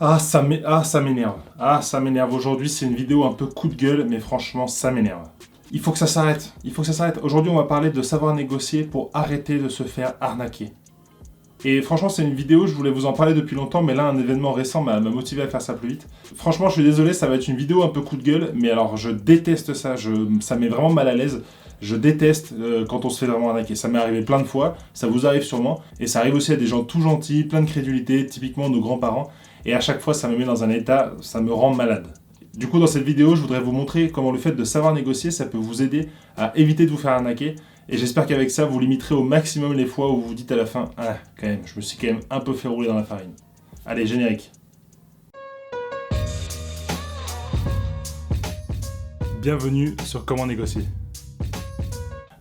Ça m'énerve. Ça m'énerve. Aujourd'hui, c'est une vidéo un peu coup de gueule, mais franchement, ça m'énerve. Il faut que ça s'arrête. Il faut que ça s'arrête. Aujourd'hui, on va parler de savoir négocier pour arrêter de se faire arnaquer. Et franchement, c'est une vidéo, je voulais vous en parler depuis longtemps, mais là, un événement récent m'a motivé à faire ça plus vite. Franchement, je suis désolé, ça va être une vidéo un peu coup de gueule, mais alors, je déteste ça. Ça met vraiment mal à l'aise. Je déteste quand on se fait vraiment arnaquer. Ça m'est arrivé plein de fois, ça vous arrive sûrement, et ça arrive aussi à des gens tout gentils, plein de crédulité, typiquement nos grands-parents. Et à chaque fois, ça me met dans un état, ça me rend malade. Du coup, dans cette vidéo, je voudrais vous montrer comment le fait de savoir négocier, ça peut vous aider à éviter de vous faire arnaquer. Et j'espère qu'avec ça, vous limiterez au maximum les fois où vous vous dites à la fin « Ah, quand même, je me suis quand même un peu fait rouler dans la farine. » Allez, générique. Bienvenue sur Comment négocier.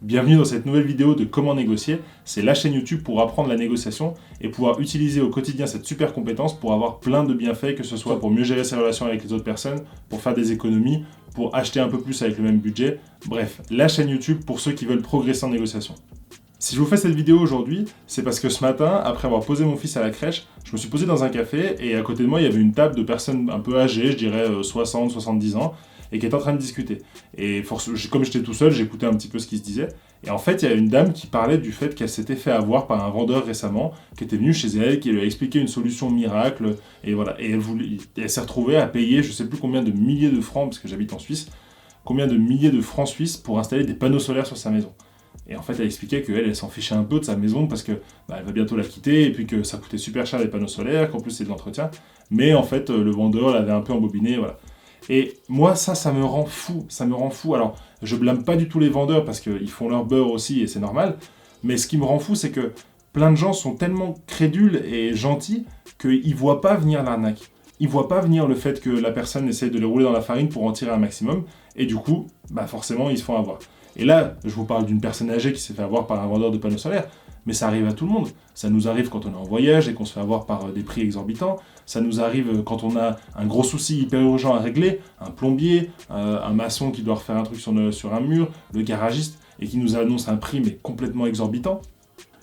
Bienvenue dans cette nouvelle vidéo de Comment négocier. C'est la chaîne YouTube pour apprendre la négociation et pouvoir utiliser au quotidien cette super compétence pour avoir plein de bienfaits, que ce soit pour mieux gérer ses relations avec les autres personnes, pour faire des économies, pour acheter un peu plus avec le même budget. Bref, la chaîne YouTube pour ceux qui veulent progresser en négociation. Si je vous fais cette vidéo aujourd'hui, c'est parce que ce matin, après avoir posé mon fils à la crèche, je me suis posé dans un café et à côté de moi, il y avait une table de personnes un peu âgées, je dirais 60, 70 ans, et qui étaient en train de discuter. Et comme j'étais tout seul, j'écoutais un petit peu ce qui se disait. Et en fait, il y a une dame qui parlait du fait qu'elle s'était fait avoir par un vendeur récemment, qui était venu chez elle, qui lui a expliqué une solution miracle, et voilà. Et elle s'est retrouvée à payer, je sais plus combien de milliers de francs, parce que j'habite en Suisse, combien de milliers de francs suisses pour installer des panneaux solaires sur sa maison. Et en fait, elle expliquait qu'elle s'en fichait un peu de sa maison parce que elle va bientôt la quitter et puis que ça coûtait super cher les panneaux solaires, qu'en plus c'est de l'entretien. Mais en fait, le vendeur l'avait un peu embobiné, voilà. Et moi, ça me rend fou, ça me rend fou. Alors, je blâme pas du tout les vendeurs parce qu'ils font leur beurre aussi et c'est normal. Mais ce qui me rend fou, c'est que plein de gens sont tellement crédules et gentils qu'ils voient pas venir l'arnaque. Ils voient pas venir le fait que la personne essaye de les rouler dans la farine pour en tirer un maximum. Et du coup, forcément, ils se font avoir. Et là, je vous parle d'une personne âgée qui s'est fait avoir par un vendeur de panneaux solaires, mais ça arrive à tout le monde. Ça nous arrive quand on est en voyage et qu'on se fait avoir par des prix exorbitants. Ça nous arrive quand on a un gros souci hyper urgent à régler, un plombier, un maçon qui doit refaire un truc sur un mur, le garagiste, et qui nous annonce un prix mais complètement exorbitant.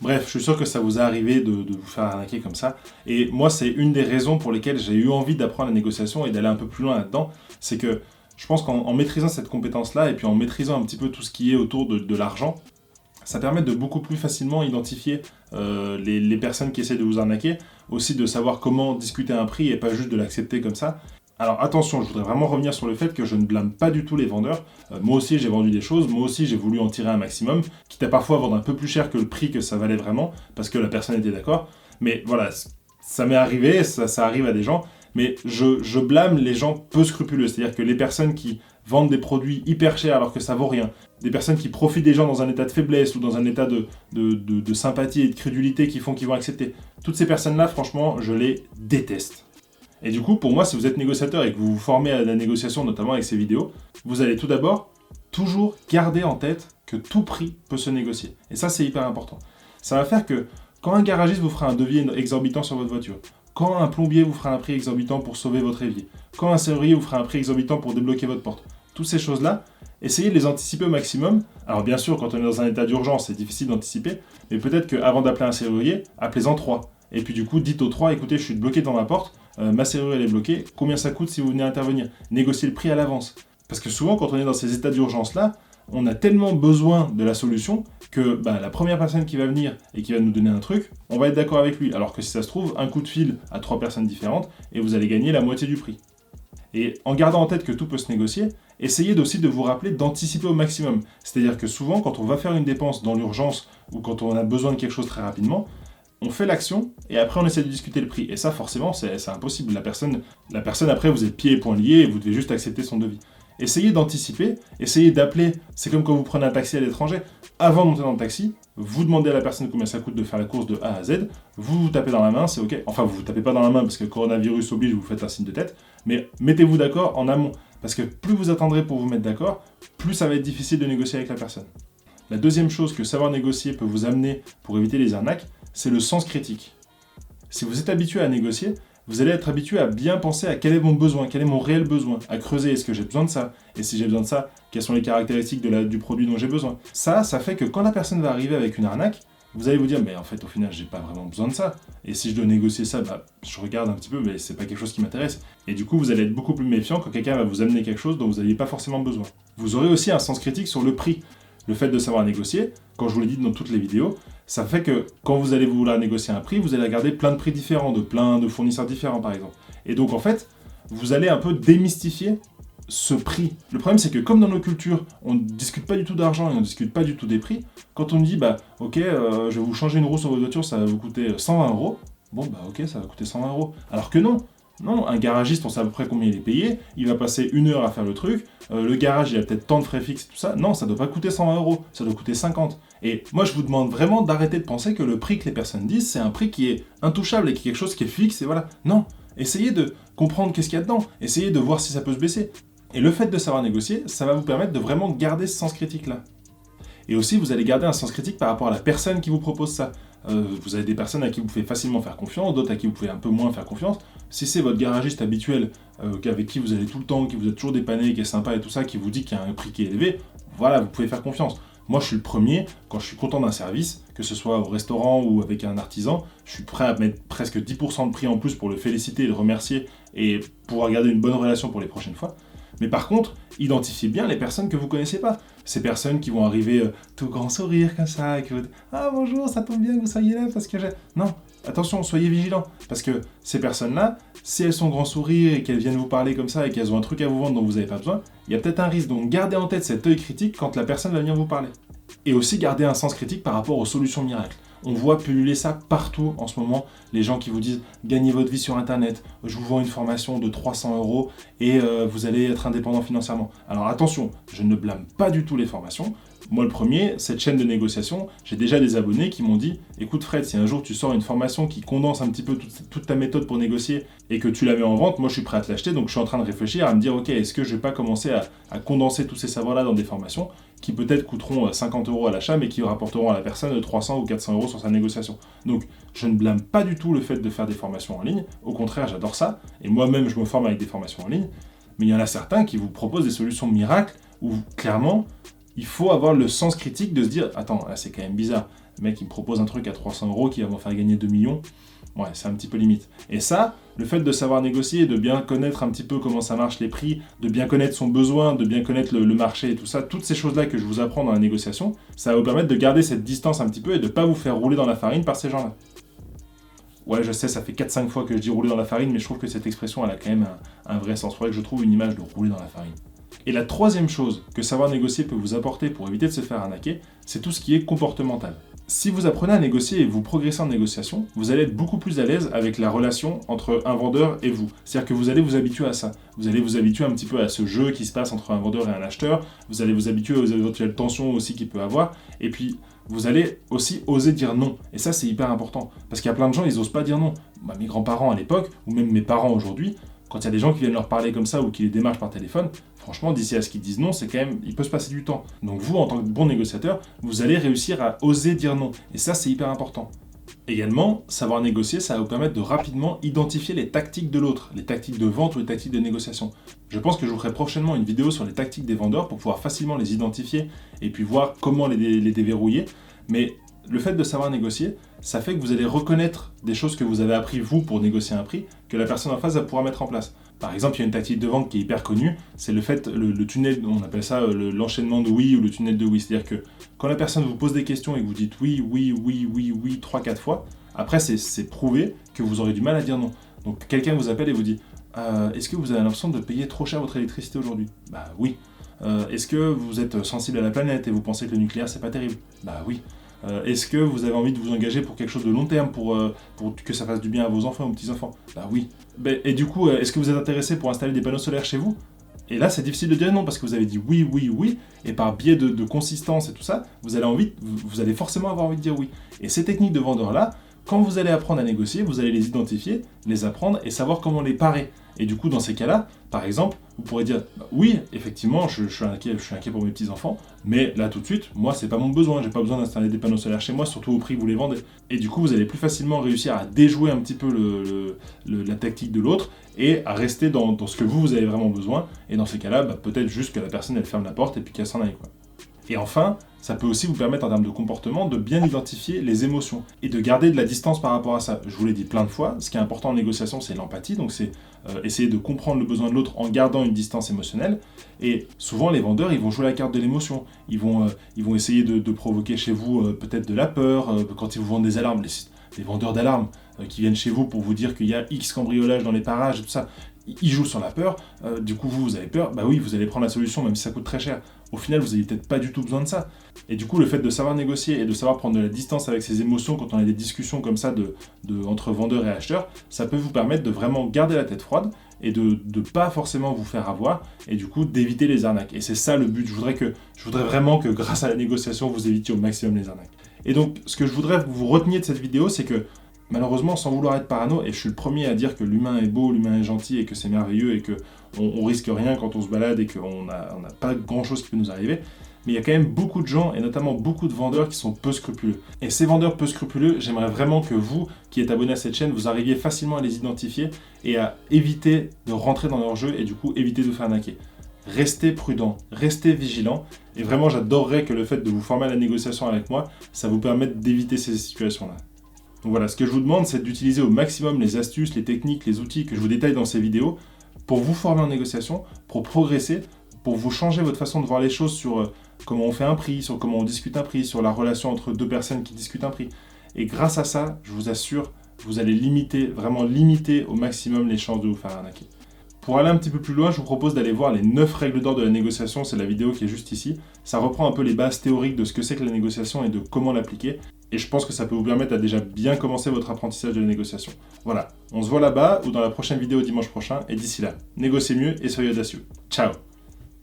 Bref, je suis sûr que ça vous est arrivé de vous faire arnaquer comme ça. Et moi, c'est une des raisons pour lesquelles j'ai eu envie d'apprendre la négociation et d'aller un peu plus loin là-dedans. C'est que je pense qu'en maîtrisant cette compétence-là, et puis en maîtrisant un petit peu tout ce qui est autour de l'argent, ça permet de beaucoup plus facilement identifier les personnes qui essaient de vous arnaquer, aussi de savoir comment discuter un prix et pas juste de l'accepter comme ça. Alors attention, je voudrais vraiment revenir sur le fait que je ne blâme pas du tout les vendeurs. Moi aussi j'ai vendu des choses, moi aussi j'ai voulu en tirer un maximum, quitte à parfois vendre un peu plus cher que le prix que ça valait vraiment, parce que la personne était d'accord. Mais voilà, ça m'est arrivé, ça arrive à des gens, mais je blâme les gens peu scrupuleux, c'est-à-dire que les personnes qui vendent des produits hyper chers alors que ça vaut rien, des personnes qui profitent des gens dans un état de faiblesse ou dans un état de sympathie et de crédulité qui font qu'ils vont accepter. Toutes ces personnes-là, franchement, je les déteste. Et du coup, pour moi, si vous êtes négociateur et que vous vous formez à la négociation, notamment avec ces vidéos, vous allez tout d'abord toujours garder en tête que tout prix peut se négocier. Et ça, c'est hyper important. Ça va faire que quand un garagiste vous fera un devis exorbitant sur votre voiture, quand un plombier vous fera un prix exorbitant pour sauver votre évier, quand un serrurier vous fera un prix exorbitant pour débloquer votre porte, toutes ces choses-là, essayez de les anticiper au maximum. Alors bien sûr, quand on est dans un état d'urgence, c'est difficile d'anticiper, mais peut-être qu'avant d'appeler un serrurier, appelez-en 3. Et puis du coup, dites aux 3, écoutez, je suis bloqué dans ma porte, ma serrure elle est bloquée, combien ça coûte si vous venez intervenir? Négociez le prix à l'avance. Parce que souvent, quand on est dans ces états d'urgence-là, on a tellement besoin de la solution que la première personne qui va venir et qui va nous donner un truc, on va être d'accord avec lui. Alors que si ça se trouve, un coup de fil à 3 personnes différentes et vous allez gagner la moitié du prix. Et en gardant en tête que tout peut se négocier, essayez aussi de vous rappeler d'anticiper au maximum. C'est-à-dire que souvent, quand on va faire une dépense dans l'urgence ou quand on a besoin de quelque chose très rapidement, on fait l'action et après on essaie de discuter le prix. Et ça, forcément, c'est impossible. La personne, après, vous êtes pieds et poings liés et vous devez juste accepter son devis. Essayez d'anticiper, essayez d'appeler. C'est comme quand vous prenez un taxi à l'étranger. Avant de monter dans le taxi, vous demandez à la personne combien ça coûte de faire la course de A à Z. Vous tapez dans la main, c'est OK. Enfin, vous tapez pas dans la main parce que coronavirus oblige, vous faites un signe de tête. Mais mettez-vous d'accord en amont. Parce que plus vous attendrez pour vous mettre d'accord, plus ça va être difficile de négocier avec la personne. La deuxième chose que savoir négocier peut vous amener pour éviter les arnaques, c'est le sens critique. Si vous êtes habitué à négocier, vous allez être habitué à bien penser à quel est mon besoin, quel est mon réel besoin, à creuser, est-ce que j'ai besoin de ça? Et si j'ai besoin de ça, quelles sont les caractéristiques du produit dont j'ai besoin? Ça fait que quand la personne va arriver avec une arnaque, vous allez vous dire, mais en fait, au final, j'ai pas vraiment besoin de ça. Et si je dois négocier ça, je regarde un petit peu, mais c'est pas quelque chose qui m'intéresse. Et du coup, vous allez être beaucoup plus méfiant quand quelqu'un va vous amener quelque chose dont vous n'aviez pas forcément besoin. Vous aurez aussi un sens critique sur le prix. Le fait de savoir négocier, quand je vous l'ai dit dans toutes les vidéos, ça fait que quand vous allez vouloir négocier un prix, vous allez regarder plein de prix différents, de plein de fournisseurs différents, par exemple. Et donc, en fait, vous allez un peu démystifier ce prix. Le problème, c'est que comme dans nos cultures, on ne discute pas du tout d'argent et on ne discute pas du tout des prix, quand on dit, ok, je vais vous changer une roue sur votre voiture, ça va vous coûter 120 €, ok, ça va coûter 120 €. Alors que non, un garagiste, on sait à peu près combien il est payé, il va passer 1 heure à faire le truc, le garage, il a peut-être tant de frais fixes, tout ça. Non, ça ne doit pas coûter 120 €, ça doit coûter 50. Et moi, je vous demande vraiment d'arrêter de penser que le prix que les personnes disent, c'est un prix qui est intouchable et qui est quelque chose qui est fixe, et voilà. Non, essayez de comprendre qu'est-ce qu'il y a dedans, essayez de voir si ça peut se baisser. Et le fait de savoir négocier, ça va vous permettre de vraiment garder ce sens critique-là. Et aussi, vous allez garder un sens critique par rapport à la personne qui vous propose ça. Vous avez des personnes à qui vous pouvez facilement faire confiance, d'autres à qui vous pouvez un peu moins faire confiance. Si c'est votre garagiste habituel, avec qui vous allez tout le temps, qui vous êtes toujours dépanné, qui est sympa et tout ça, qui vous dit qu'il y a un prix qui est élevé, voilà, vous pouvez faire confiance. Moi, je suis le premier, quand je suis content d'un service, que ce soit au restaurant ou avec un artisan, je suis prêt à mettre presque 10% de prix en plus pour le féliciter et le remercier et pour garder une bonne relation pour les prochaines fois. Mais par contre, identifiez bien les personnes que vous connaissez pas. Ces personnes qui vont arriver tout grand sourire comme ça, et qui vont dire « Ah bonjour, ça tombe bien que vous soyez là parce que j'ai... » Non, attention, soyez vigilants. Parce que ces personnes-là, si elles sont grand sourire et qu'elles viennent vous parler comme ça et qu'elles ont un truc à vous vendre dont vous n'avez pas besoin, il y a peut-être un risque. Donc gardez en tête cet œil critique quand la personne va venir vous parler. Et aussi gardez un sens critique par rapport aux solutions miracles. On voit pulluler ça partout en ce moment, les gens qui vous disent « Gagnez votre vie sur Internet, je vous vends une formation de 300 € et vous allez être indépendant financièrement. » Alors attention, je ne blâme pas du tout les formations. Moi le premier, cette chaîne de négociation, j'ai déjà des abonnés qui m'ont dit « Écoute Fred, si un jour tu sors une formation qui condense un petit peu toute ta méthode pour négocier et que tu la mets en vente, moi je suis prêt à te l'acheter, donc je suis en train de réfléchir à me dire « Ok, est-ce que je vais pas commencer à condenser tous ces savoirs-là dans des formations qui peut-être coûteront 50 € à l'achat, mais qui rapporteront à la personne 300 ou 400 € sur sa négociation. » Donc, je ne blâme pas du tout le fait de faire des formations en ligne. Au contraire, j'adore ça. Et moi-même, je me forme avec des formations en ligne. Mais il y en a certains qui vous proposent des solutions miracles où, clairement, il faut avoir le sens critique de se dire « Attends, là, c'est quand même bizarre. Le mec, il me propose un truc à 300 € qui va me faire gagner 2 millions. » Ouais, c'est un petit peu limite. Et ça, le fait de savoir négocier, de bien connaître un petit peu comment ça marche les prix, de bien connaître son besoin, de bien connaître le marché et tout ça, toutes ces choses-là que je vous apprends dans la négociation, ça va vous permettre de garder cette distance un petit peu et de ne pas vous faire rouler dans la farine par ces gens-là. Ouais, je sais, ça fait 4-5 fois que je dis rouler dans la farine, mais je trouve que cette expression, elle a quand même un vrai sens. Il faudrait que je trouve une image de rouler dans la farine. Et la troisième chose que savoir négocier peut vous apporter pour éviter de se faire arnaquer, c'est tout ce qui est comportemental. Si vous apprenez à négocier et vous progressez en négociation, vous allez être beaucoup plus à l'aise avec la relation entre un vendeur et vous. C'est-à-dire que vous allez vous habituer à ça. Vous allez vous habituer un petit peu à ce jeu qui se passe entre un vendeur et un acheteur. Vous allez vous habituer aux éventuelles tensions aussi qu'il peut avoir. Et puis, vous allez aussi oser dire non. Et ça, c'est hyper important. Parce qu'il y a plein de gens, ils n'osent pas dire non. Mes grands-parents à l'époque, ou même mes parents aujourd'hui, quand il y a des gens qui viennent leur parler comme ça ou qui les démarchent par téléphone, franchement, d'ici à ce qu'ils disent non, c'est quand même, il peut se passer du temps. Donc vous, en tant que bon négociateur, vous allez réussir à oser dire non. Et ça, c'est hyper important. Également, savoir négocier, ça va vous permettre de rapidement identifier les tactiques de l'autre, les tactiques de vente ou les tactiques de négociation. Je pense que je vous ferai prochainement une vidéo sur les tactiques des vendeurs pour pouvoir facilement les identifier et puis voir comment les déverrouiller. Mais le fait de savoir négocier, ça fait que vous allez reconnaître des choses que vous avez appris vous pour négocier un prix, que la personne en face va pouvoir mettre en place. Par exemple, il y a une tactique de vente qui est hyper connue, c'est le fait, le tunnel, on appelle ça l'enchaînement de oui ou le tunnel de oui. C'est-à-dire que quand la personne vous pose des questions et que vous dites oui, 3-4 fois, après c'est prouvé que vous aurez du mal à dire non. Donc quelqu'un vous appelle et vous dit est-ce que vous avez l'impression de payer trop cher votre électricité aujourd'hui ? Bah oui. Est-ce que vous êtes sensible à la planète et vous pensez que le nucléaire c'est pas terrible ? Bah oui. Est-ce que vous avez envie de vous engager pour quelque chose de long terme, pour que ça fasse du bien à vos enfants, aux petits-enfants ? Bah oui. Et du coup, est-ce que vous êtes intéressé pour installer des panneaux solaires chez vous ? Et là, c'est difficile de dire non, parce que vous avez dit oui, et par biais de consistance et tout ça, vous allez forcément avoir envie de dire oui. Et ces techniques de vendeur-là, quand vous allez apprendre à négocier, vous allez les identifier, les apprendre et savoir comment les parer. Et du coup, dans ces cas-là, par exemple, vous pourrez dire oui, effectivement, je suis inquiet pour mes petits-enfants, mais là tout de suite, moi, c'est pas mon besoin, j'ai pas besoin d'installer des panneaux solaires chez moi, surtout au prix que vous les vendez. Et du coup, vous allez plus facilement réussir à déjouer un petit peu la tactique de l'autre et à rester dans ce que vous avez vraiment besoin. Et dans ces cas-là, peut-être juste que la personne, elle ferme la porte et puis qu'elle s'en aille, quoi. Et enfin, ça peut aussi vous permettre en termes de comportement de bien identifier les émotions et de garder de la distance par rapport à ça. Je vous l'ai dit plein de fois, ce qui est important en négociation, c'est l'empathie, donc c'est essayer de comprendre le besoin de l'autre en gardant une distance émotionnelle. Et souvent, les vendeurs, ils vont jouer la carte de l'émotion. Ils vont essayer de provoquer chez vous peut-être de la peur, quand ils vous vendent des alarmes, les vendeurs d'alarmes qui viennent chez vous pour vous dire qu'il y a X cambriolage dans les parages et tout ça. Ils jouent sur la peur, du coup vous avez peur, bah oui, vous allez prendre la solution même si ça coûte très cher. Au final, vous n'avez peut-être pas du tout besoin de ça. Et du coup, le fait de savoir négocier et de savoir prendre de la distance avec ses émotions quand on a des discussions comme ça entre vendeurs et acheteurs, ça peut vous permettre de vraiment garder la tête froide et de ne pas forcément vous faire avoir et du coup d'éviter les arnaques. Et c'est ça le but, je voudrais vraiment que grâce à la négociation, vous évitiez au maximum les arnaques. Et donc, ce que je voudrais que vous reteniez de cette vidéo, c'est que malheureusement, sans vouloir être parano, et je suis le premier à dire que l'humain est beau, l'humain est gentil et que c'est merveilleux et qu'on risque rien quand on se balade et qu'on n'a pas grand chose qui peut nous arriver, mais il y a quand même beaucoup de gens, et notamment beaucoup de vendeurs qui sont peu scrupuleux. Et ces vendeurs peu scrupuleux, j'aimerais vraiment que vous, qui êtes abonné à cette chaîne, vous arriviez facilement à les identifier et à éviter de rentrer dans leur jeu et du coup éviter de vous faire arnaquer. Restez prudent, restez vigilant, et vraiment j'adorerais que le fait de vous former à la négociation avec moi, ça vous permette d'éviter ces situations-là. Donc voilà, ce que je vous demande, c'est d'utiliser au maximum les astuces, les techniques, les outils que je vous détaille dans ces vidéos pour vous former en négociation, pour progresser, pour vous changer votre façon de voir les choses sur comment on fait un prix, sur comment on discute un prix, sur la relation entre deux personnes qui discutent un prix. Et grâce à ça, je vous assure, vous allez vraiment limiter au maximum les chances de vous faire arnaquer. Pour aller un petit peu plus loin, je vous propose d'aller voir les 9 règles d'or de la négociation, c'est la vidéo qui est juste ici. Ça reprend un peu les bases théoriques de ce que c'est que la négociation et de comment l'appliquer. Et je pense que ça peut vous permettre à déjà bien commencer votre apprentissage de la négociation. Voilà, on se voit là-bas ou dans la prochaine vidéo dimanche prochain. Et d'ici là, négociez mieux et soyez audacieux. Ciao!